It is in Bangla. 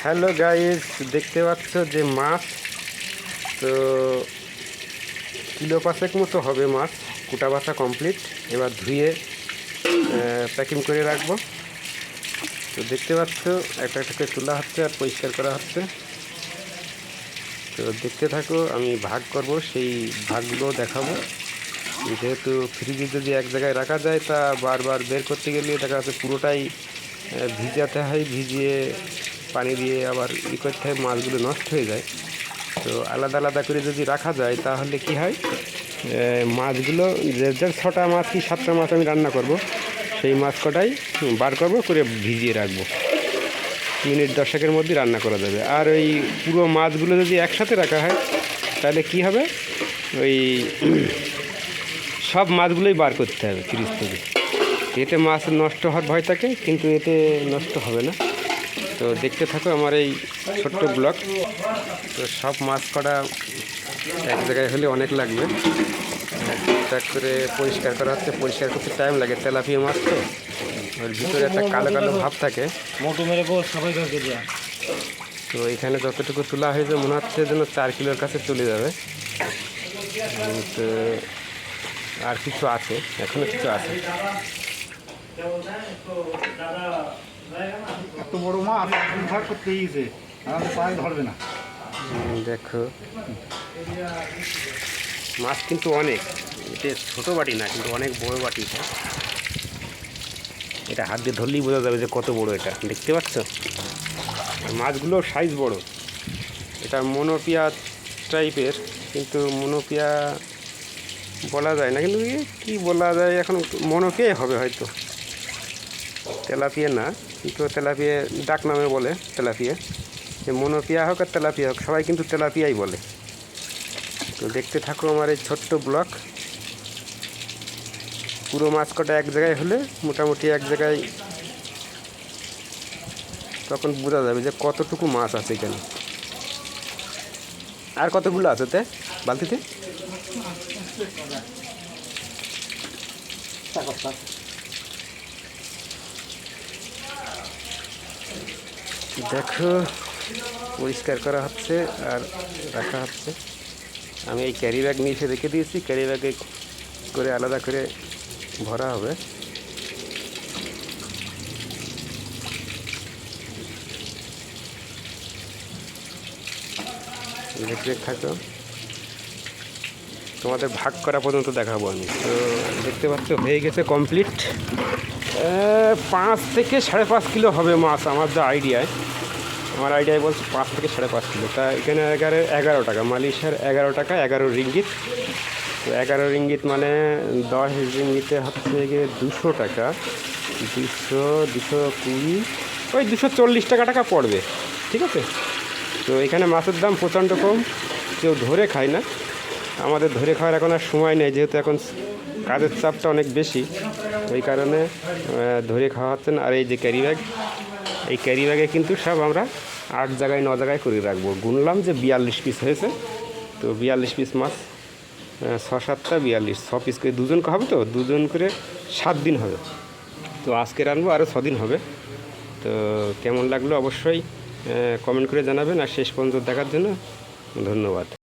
হ্যালো গাইস, দেখতে পাচ্ছ যে মাছ তো কিলো 5 মতো হবে মাছ। কুটা বাছা কমপ্লিট, এবার ধুয়ে প্যাকিং করে রাখবো। তো দেখতে পাচ্ছ একটা একটা করে তোলা হচ্ছে আর পরিষ্কার করা হচ্ছে। তো দেখতে থাকো, আমি ভাগ করব, সেই ভাগগুলো দেখাবো। যেহেতু ফ্রিজে যদি এক জায়গায় রাখা যায় তা বারবার বের করতে গেলে দেখা যাচ্ছে পুরোটাই ভিজাতে হয়, ভিজিয়ে পানি দিয়ে আবার করতে হয়, মাছগুলো নষ্ট হয়ে যায়। তো আলাদা আলাদা করে যদি রাখা যায় তাহলে কি হয়, মাছগুলো যে 6টা মাছ কি 7টা মাছ আমি রান্না করব, সেই মাছ কটাই বার করবো করে ভিজিয়ে রাখবো। মিনিট 10-এর মধ্যে রান্না করা যাবে। আর ওই পুরো মাছগুলো যদি একসাথে রাখা হয় তাহলে কি হবে, ওই সব মাছগুলোই বার করতে হবে ফ্রিজ থেকে। এতে মাছ নষ্ট হওয়ার ভয় থাকে, কিন্তু এতে নষ্ট হবে না। তো দেখতে থাকো আমার এই ছোট্ট ব্লগ। তো সব মাছ কটা এক জায়গায় হলে অনেক লাগবে, ঠিকঠাক করে পরিষ্কার করা হচ্ছে। পরিষ্কার করতে টাইম লাগে, তেলাপিয়া মাছ তো ওর ভিতরে একটা কালো কালো ভাব থাকে। তো এখানে যতটুকু তোলা হয়েছে মনে হচ্ছে যেন 4 কিলোর কাছে চলে যাবে। তো আর কিছু আছে, এখনো কিছু আছে। এত বড় মাছ ভাগ করতে গিয়েছে, আমাদের পায়ে ধরবে না। দেখো মাছ কিন্তু অনেক, এটা ছোটো বাটি না, কিন্তু অনেক বড় বাটি। এটা হাত দিয়ে ধরলেই বোঝা যাবে যে কত বড় এটা। দেখতে পাচ্ছ মাছগুলোর সাইজ বড়। এটা মনোপিয়া টাইপের, কিন্তু মনোপিয়া বলা যায় না, কিন্তু কি বলা যায় এখন, মনোপিয়াই হবে হয়তো, তেলাপিয়া না। কিন্তু তেলাপিয়া ডাক নামে বলে তেলাপিয়া। মনোপিয়া হোক আর তেলাপিয়া হোক, সবাই কিন্তু তেলাপিয়াই বলে। তো দেখতে থাকো আমার এই ছোট্ট ব্লগ। পুরো মাছ কটা এক জায়গায় হলে মোটামুটি এক জায়গায়, তখন বোঝা যাবে যে কতটুকু মাছ আছে এখানে। আর কতগুলো আছে তে বালতিতে? দেখো পরিষ্কার করা হচ্ছে আর রাখা হচ্ছে। আমি এই ক্যারি ব্যাগ নিয়ে এসে রেখে দিয়েছি, ক্যারি ব্যাগে করে আলাদা করে ভরা হবে। দেখতে থাকো, তোমাদের ভাগ করা পর্যন্ত দেখাবো আমি। তো দেখতে পাচ্ছ হয়ে গেছে কমপ্লিট। 5 থেকে 5.5 কিলো হবে মাছ আমার যা আইডিয়ায়। আমার আইডিয়ায় বলছে 5 থেকে 5.5 কিলো। তা এখানে 11 টাকা, মালয়েশিয়ার 11 টাকা, 11 রিঙ্গিত। তো 11 রিঙ্গিত মানে 10 রিঙ্গিতে হচ্ছে গিয়ে 200 টাকা, 220, ওই 240 টাকা পড়বে, ঠিক আছে। তো এখানে মাছের দাম প্রচণ্ড কম, কেউ ধরে খায় না। আমাদের ধরে খাওয়ার এখন আর সময় নেই, যেহেতু এখন কাজের চাপটা অনেক বেশি, ওই কারণে ধরে খাওয়া হচ্ছে না। আর এই যে ক্যারি ব্যাগ, এই ক্যারি ব্যাগে কিন্তু সব আমরা 8 জায়গায় 9 জায়গায় করে রাখবো। গুনলাম যে 42 পিস হয়েছে। তো 42 পিস মাছ, 6-7টা 42, 6 পিস করে, 2জন হবে, তো 2জন করে 7 দিন হবে। তো আজকে রানবো, আরও 6 দিন হবে। তো কেমন লাগলো অবশ্যই কমেন্ট করে জানাবেন। আর শেষ পর্যন্ত দেখার জন্য ধন্যবাদ।